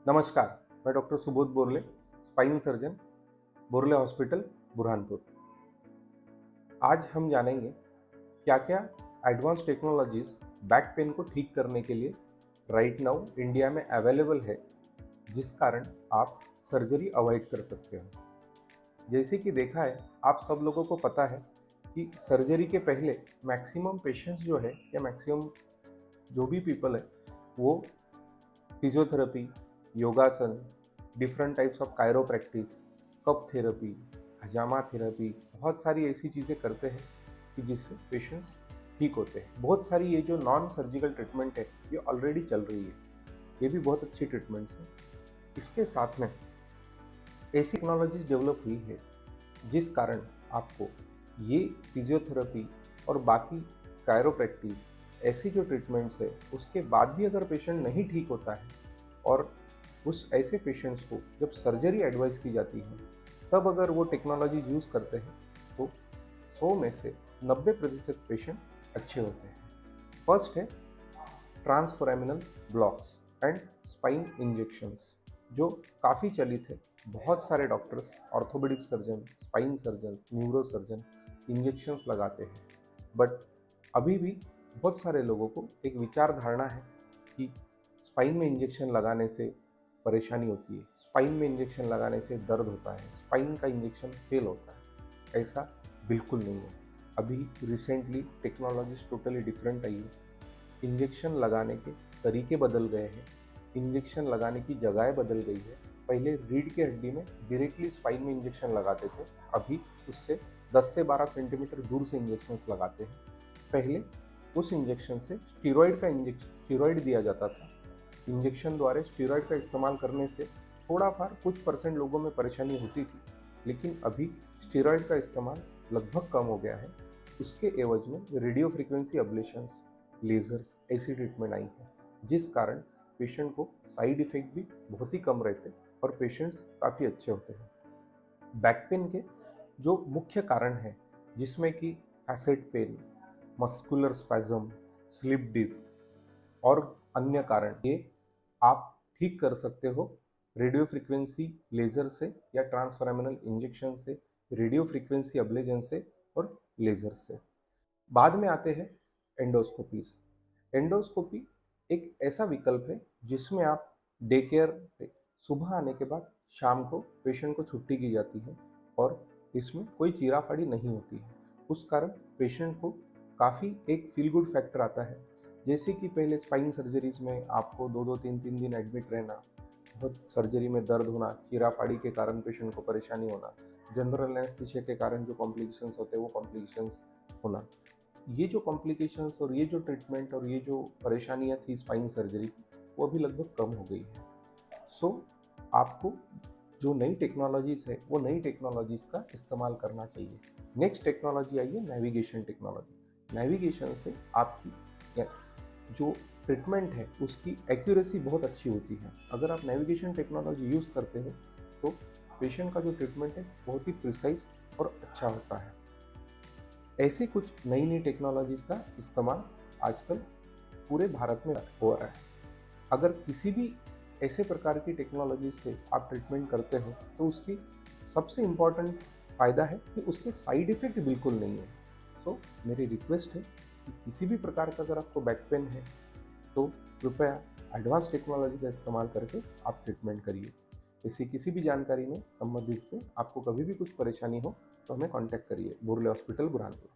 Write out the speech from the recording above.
नमस्कार, मैं doctor Subodh Borle, spine surgeon, Borle hospital, Burhanpur. आज हम जानेंगे क्या-क्या एडवांस टेक्नोलॉजीज़ बैक पेन को ठीक करने के लिए राइट नाउ इंडिया में अवेलेबल है, जिस कारण आप सर्जरी अवॉइड कर सकते हो। जैसे कि देखा है, आप सब लोगों को पता है कि सर्जरी के पहले मैक्सिमम पेशेंट्स जो है या मैक्सिमम जो भी पीपल है, वो फिजियोथेरेपी, योगासन, different types of chiropractic, cup therapy, हजामा थेरेपी, बहुत सारी ऐसी चीज़ें करते हैं कि जिससे पेशेंट्स ठीक होते हैं। बहुत सारी ये जो नॉन सर्जिकल ट्रीटमेंट है, ये ऑलरेडी चल रही है। ये भी बहुत अच्छी ट्रीटमेंट्स हैं। इसके साथ में ऐसी टेक्नोलॉजीज डेवलप हुई है जिस कारण आपको ये फिजियोथेरेपी और बाकी कायरोप्रैक्टिस ऐसी जो ट्रीटमेंट्स है, उसके बाद भी अगर पेशेंट नहीं ठीक होता है और उस ऐसे पेशेंट्स को जब सर्जरी एडवाइस की जाती है, तब अगर वो टेक्नोलॉजी यूज़ करते हैं तो 100 में से 90% पेशेंट अच्छे होते हैं। फर्स्ट है ट्रांसफोरामिनल ब्लॉक्स एंड स्पाइन इंजेक्शंस, जो काफ़ी चलित है। बहुत सारे doctors, orthopaedic surgeon, spine surgeon, neuro surgeon injections लगाते हैं। बट अभी भी बहुत सारे लोगों को एक विचार धारणा है कि स्पाइन में इंजेक्शन लगाने से परेशानी होती है, स्पाइन में इंजेक्शन लगाने से दर्द होता है, स्पाइन का इंजेक्शन फेल होता है। ऐसा बिल्कुल नहीं है। अभी recently technologies totally different I है। इंजेक्शन लगाने के तरीके बदल गए हैं, इंजेक्शन लगाने की जगहें बदल गई है। पहले रीढ़ की हड्डी में डायरेक्टली स्पाइन में इंजेक्शन लगाते थे, अभी उससे 10 से 12 सेंटीमीटर दूर से इंजेक्शंस लगाते हैं। पहले उस इंजेक्शन से स्टीरॉयड दिया जाता था। इंजेक्शन द्वारा स्टीरॉयड का इस्तेमाल करने से थोड़ा फार कुछ परसेंट लोगों में परेशानी होती थी, लेकिन अभी स्टीरॉयड का इस्तेमाल लगभग कम हो गया है। उसके एवज में रेडियो फ्रिक्वेंसी अब्लेशंस, लेजर्स ऐसी ट्रीटमेंट आई है, जिस कारण पेशेंट को साइड इफेक्ट भी बहुत ही कम रहते और पेशेंट्स काफ़ी अच्छे होते हैं। बैक पेन के जो मुख्य कारण हैं, जिसमें कि facet pain, muscular spasm, slip disc और अन्य कारण, ये आप ठीक कर सकते हो रेडियो फ्रीक्वेंसी लेज़र से या ट्रांसफॉर्मिनल इंजेक्शन से, रेडियो फ्रीक्वेंसी अब्लेजन से और लेज़र से। बाद में आते हैं एंडोस्कोपीज। एंडोस्कोपी एक ऐसा विकल्प है जिसमें आप डे केयर पे सुबह आने के बाद शाम को पेशेंट को छुट्टी की जाती है और इसमें कोई चीराफाड़ी नहीं होती है। उस कारण पेशेंट को काफ़ी एक फील गुड फैक्टर आता है। जैसे कि पहले स्पाइन सर्जरीज में आपको 2-2 3-3 दिन एडमिट रहना, बहुत सर्जरी में दर्द होना, चीराफाड़ी के कारण पेशेंट को परेशानी होना, जनरल एनेस्थीसिया के कारण जो कॉम्प्लिकेशंस होते हैं वो कॉम्प्लिकेशंस होना। ये जो कॉम्प्लिकेशंस और ये जो ट्रीटमेंट और ये जो परेशानियाँ थी स्पाइन सर्जरी की, वो अभी लगभग कम हो गई है। सो आपको जो नई टेक्नोलॉजीज़ है, वो नई टेक्नोलॉजीज़ का इस्तेमाल करना चाहिए। नेक्स्ट टेक्नोलॉजी आई है नेविगेशन टेक्नोलॉजी। नेविगेशन से आपकी जो ट्रीटमेंट है उसकी एक्यूरेसी बहुत अच्छी होती है। अगर आप नेविगेशन टेक्नोलॉजी यूज़ करते हो तो पेशेंट का जो ट्रीटमेंट है बहुत ही प्रिसाइज और अच्छा होता है। ऐसे कुछ नई नई टेक्नोलॉजीज़ का इस्तेमाल आजकल पूरे भारत में हो रहा है। अगर किसी भी ऐसे प्रकार की टेक्नोलॉजी से आप ट्रीटमेंट करते हो तो उसकी सबसे इम्पॉर्टेंट फ़ायदा है कि उसके साइड इफ़ेक्ट बिल्कुल नहीं है। सो मेरी रिक्वेस्ट है कि किसी भी प्रकार का अगर आपको बैक पेन है तो कृपया एडवांस टेक्नोलॉजी का इस्तेमाल करके आप ट्रीटमेंट करिए। ऐसी किसी भी जानकारी में संबंधित पे आपको कभी भी कुछ परेशानी हो तो हमें कॉन्टैक्ट करिए। बोरले हॉस्पिटल, बुरहानपुर।